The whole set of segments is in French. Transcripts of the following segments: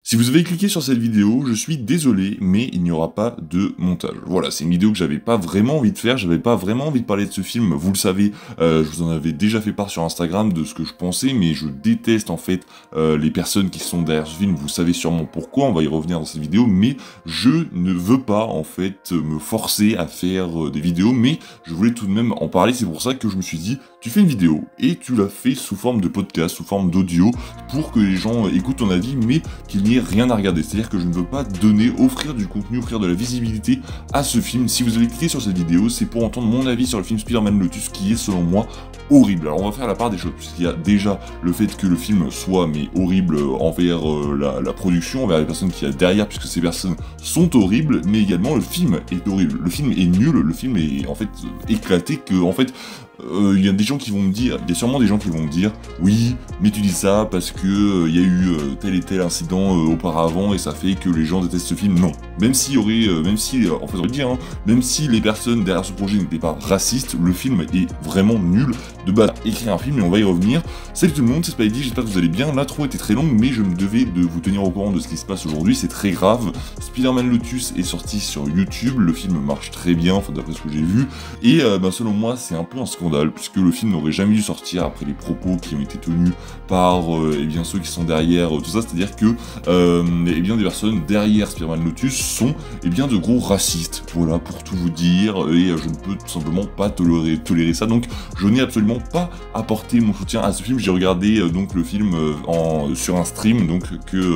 Si vous avez cliqué sur cette vidéo, je suis désolé, mais il n'y aura pas de montage. Voilà, c'est une vidéo que j'avais pas vraiment envie de faire, j'avais pas vraiment envie de parler de ce film, vous le savez, je vous en avais déjà fait part sur Instagram de ce que je pensais, mais je déteste en fait les personnes qui sont derrière ce film, vous savez sûrement pourquoi, on va y revenir dans cette vidéo, mais je ne veux pas en fait me forcer à faire des vidéos, mais je voulais tout de même en parler, c'est pour ça que je me suis dit, tu fais une vidéo, et tu l'as fait sous forme de podcast, sous forme d'audio, pour que les gens écoutent ton avis, mais qu'il n'y ait rien à regarder. C'est-à-dire que je ne veux pas offrir du contenu, offrir de la visibilité à ce film. Si vous avez cliqué sur cette vidéo, c'est pour entendre mon avis sur le film Spider-Man Lotus, qui est selon moi horrible. Alors on va faire la part des choses, puisqu'il y a déjà le fait que le film soit mais horrible envers la production, envers les personnes qu'il y a derrière, puisque ces personnes sont horribles, mais également le film est horrible. Le film est nul, le film est en fait éclaté, que en fait il y a des gens qui vont me dire, il y a sûrement des gens qui vont me dire, oui, mais tu dis ça parce que il y a eu tel et tel incident auparavant et ça fait que les gens détestent ce film. Non. Même s'il y aurait, même si les personnes derrière ce projet n'étaient pas racistes, le film est vraiment nul de base. Écrire un film et on va y revenir. Salut tout le monde, c'est Spidey, j'espère que vous allez bien. L'intro était très longue, mais je me devais de vous tenir au courant de ce qui se passe aujourd'hui, c'est très grave. Spider-Man Lotus est sorti sur YouTube, le film marche très bien, enfin d'après ce que j'ai vu, et selon moi c'est un peu un scandale, puisque le film n'aurait jamais dû sortir après les propos qui ont été tenus par ceux qui sont derrière tout ça, c'est-à-dire que des personnes derrière Spider-Man Lotus sont de gros racistes, voilà, pour tout vous dire, et je ne peux tout simplement pas tolérer ça, donc je n'ai absolument pas apporté mon soutien à ce film. J'ai regardé donc le film sur un stream, donc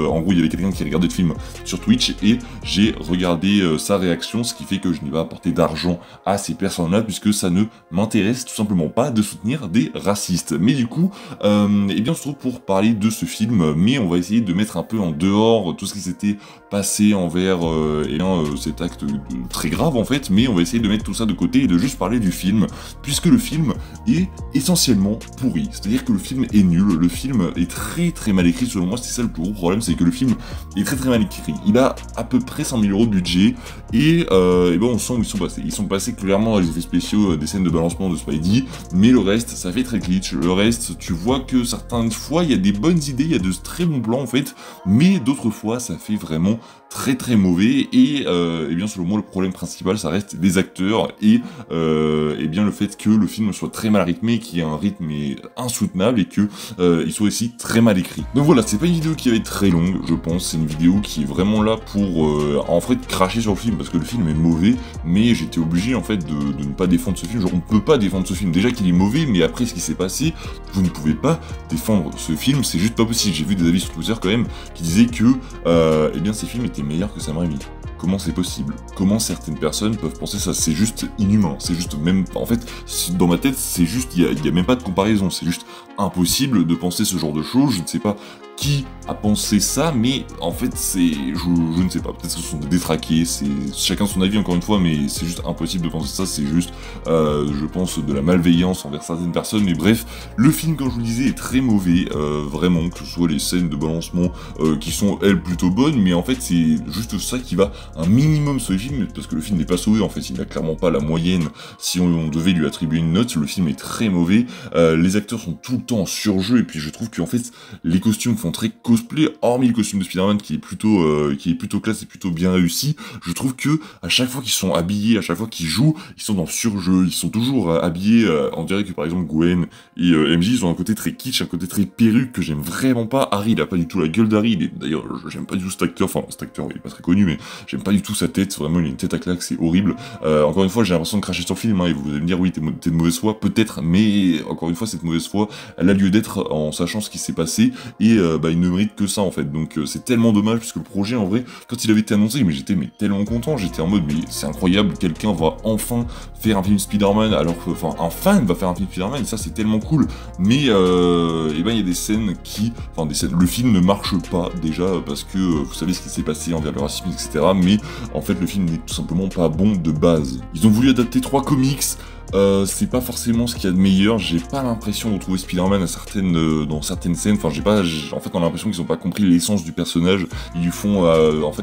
en gros il y avait quelqu'un qui regardait le film sur Twitch, et j'ai regardé sa réaction, ce qui fait que je n'ai pas apporté d'argent à ces personnes-là, puisque ça ne m'intéresse tout simplement pas de soutenir des racistes. Mais du coup, on se retrouve pour parler de ce film, mais on va essayer de mettre un peu en dehors tout ce qui s'était passé envers cet acte très grave en fait, mais on va essayer de mettre tout ça de côté et de juste parler du film, puisque le film est essentiellement pourri. C'est-à-dire que le film est nul, le film est très très mal écrit, selon moi c'est ça le plus gros problème, c'est que le film est très très mal écrit. Il a à peu près 100 000 € de budget, et on sent où ils sont passés. Ils sont passés clairement dans les effets spéciaux, des scènes de balancement de Spidey, mais le reste, ça fait très glitch. Le reste, tu vois que certaines fois, il y a des bonnes idées, il y a de très bons plans en fait, mais d'autres fois, ça fait vraiment très très mauvais, et selon moi, le problème principal, ça reste les acteurs, et le fait que le film soit très mal rythmé, qu'il y ait un rythme insoutenable, et que il soit aussi très mal écrit. Donc voilà, c'est pas une vidéo qui va être très longue, je pense, c'est une vidéo qui est vraiment là pour en fait cracher sur le film, parce que le film est mauvais, mais j'étais obligé en fait de ne pas défendre ce film. Genre, on peut pas défendre ce film, déjà qu'il est mauvais, mais après ce qui s'est passé, vous ne pouvez pas défendre ce film, c'est juste pas possible. J'ai vu des avis sur Twitter quand même qui disaient que ces films étaient meilleurs que Sam Raimi. Comment c'est possible? Comment certaines personnes peuvent penser ça? C'est juste inhumain, c'est juste même... En fait, dans ma tête, c'est juste... Il y a même pas de comparaison, c'est juste impossible de penser ce genre de choses. Je ne sais pas qui a pensé ça, mais en fait, je ne sais pas, peut-être que ce sont des détraqués, c'est chacun son avis encore une fois, mais c'est juste impossible de penser ça, c'est juste, je pense, de la malveillance envers certaines personnes, mais bref, le film, comme je vous le disais, est très mauvais, vraiment, que ce soit les scènes de balancement, qui sont, elles, plutôt bonnes, mais en fait, c'est juste ça qui va un minimum sauver le film, parce que le film n'est pas sauvé, en fait, il n'a clairement pas la moyenne, si on devait lui attribuer une note, le film est très mauvais, les acteurs sont tout le temps en surjeu, et puis je trouve qu'en fait, les costumes font très cosplay, hormis le costume de Spider-Man qui est plutôt classe et plutôt bien réussi. Je trouve que à chaque fois qu'ils sont habillés, à chaque fois qu'ils jouent, ils sont dans le surjeu, ils sont toujours habillés, on dirait que par exemple Gwen et MJ, ils ont un côté très kitsch, un côté très perruque que j'aime vraiment pas. Harry, il a pas du tout la gueule d'Harry, d'ailleurs j'aime pas du tout cet acteur, enfin cet acteur il est pas très connu, mais j'aime pas du tout sa tête, vraiment il a une tête à claque, c'est horrible. Encore une fois, j'ai l'impression de cracher sur le film, et vous allez me dire oui t'es de mauvaise foi, peut-être, mais encore une fois cette mauvaise foi, elle a lieu d'être en sachant ce qui s'est passé, et il ne mérite que ça en fait, donc c'est tellement dommage, puisque le projet en vrai, quand il avait été annoncé, mais j'étais tellement content, j'étais en mode mais c'est incroyable, quelqu'un va enfin faire un film Spider-Man, alors que, enfin un fan va faire un film Spider-Man, et ça c'est tellement cool, mais il y a des scènes le film ne marche pas déjà, parce que vous savez ce qui s'est passé envers le racisme, etc., mais en fait le film n'est tout simplement pas bon de base. Ils ont voulu adapter 3 comics, c'est pas forcément ce qu'il y a de meilleur, j'ai pas l'impression de retrouver Spider-Man dans certaines scènes, enfin on a l'impression qu'ils ont pas compris l'essence du personnage, ils lui font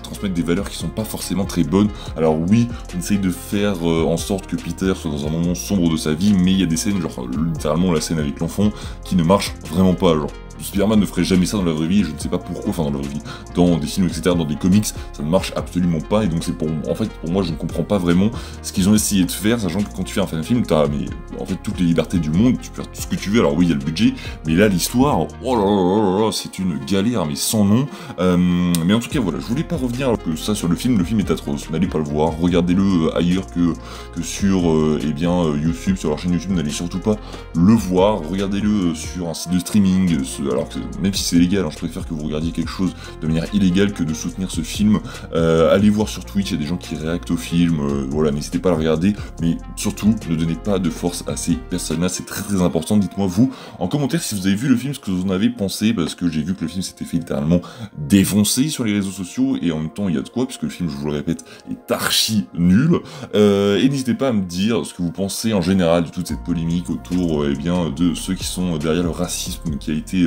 transmettre des valeurs qui sont pas forcément très bonnes. Alors oui, on essaye de faire en sorte que Peter soit dans un moment sombre de sa vie, mais il y a des scènes, genre littéralement la scène avec l'enfant, qui ne marche vraiment pas, genre Spider-Man ne ferait jamais ça dans la vraie vie, et je ne sais pas pourquoi, enfin dans la vraie vie, dans des films, etc., dans des comics, ça ne marche absolument pas, et donc c'est en fait, pour moi, je ne comprends pas vraiment ce qu'ils ont essayé de faire, sachant que quand tu fais un film, t'as, mais, en fait, toutes les libertés du monde, tu peux faire tout ce que tu veux, alors oui, il y a le budget, mais là, l'histoire, oh là là là là, c'est une galère, mais sans nom, mais en tout cas, voilà, je voulais pas revenir que ça sur le film est atroce, n'allez pas le voir, regardez-le ailleurs que sur, eh bien, YouTube, sur leur chaîne YouTube, n'allez surtout pas le voir, regardez-le sur un site de streaming, alors que même si c'est légal, hein, je préfère que vous regardiez quelque chose de manière illégale que de soutenir ce film. Allez voir sur Twitch, il y a des gens qui réactent au film, voilà, n'hésitez pas à le regarder, mais surtout, ne donnez pas de force à ces personnes-là, c'est très très important. Dites-moi vous, en commentaire, si vous avez vu le film, ce que vous en avez pensé, parce que j'ai vu que le film s'était fait littéralement défoncer sur les réseaux sociaux, et en même temps, il y a de quoi, puisque le film, je vous le répète, est archi nul, et n'hésitez pas à me dire ce que vous pensez en général de toute cette polémique autour, eh bien, de ceux qui sont derrière le racisme qui a été,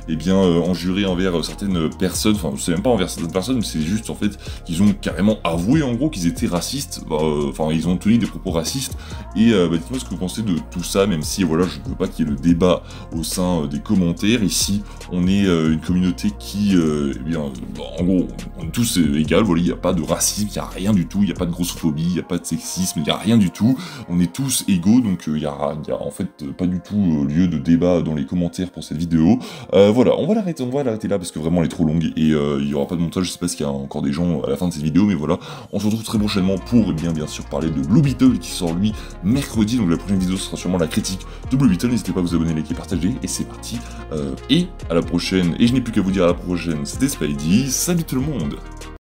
eh bien, enjuré envers certaines personnes, enfin, c'est même pas envers certaines personnes, mais c'est juste, en fait, qu'ils ont carrément avoué, en gros, qu'ils étaient racistes, enfin, ils ont tenu des propos racistes, et dites-moi ce que vous pensez de tout ça, même si, voilà, je ne veux pas qu'il y ait le débat au sein des commentaires. Ici, on est une communauté qui, eh bien, en gros, on est tous égaux, voilà, il n'y a pas de racisme, il n'y a rien du tout, il n'y a pas de grossophobie, il n'y a pas de sexisme, il n'y a rien du tout, on est tous égaux, donc il y a en fait pas du tout lieu de débat dans les commentaires pour cette vidéo. Voilà, on va l'arrêter là, parce que vraiment elle est trop longue, et il n'y aura pas de montage, je sais pas s'il y a encore des gens à la fin de cette vidéo, mais voilà, on se retrouve très prochainement pour, eh bien sûr, parler de Blue Beetle, qui sort lui mercredi, donc la prochaine vidéo sera sûrement la critique de Blue Beetle, n'hésitez pas à vous abonner, liker, partager, et c'est parti, et à la prochaine, et je n'ai plus qu'à vous dire à la prochaine, c'était Spidey, salut tout le monde.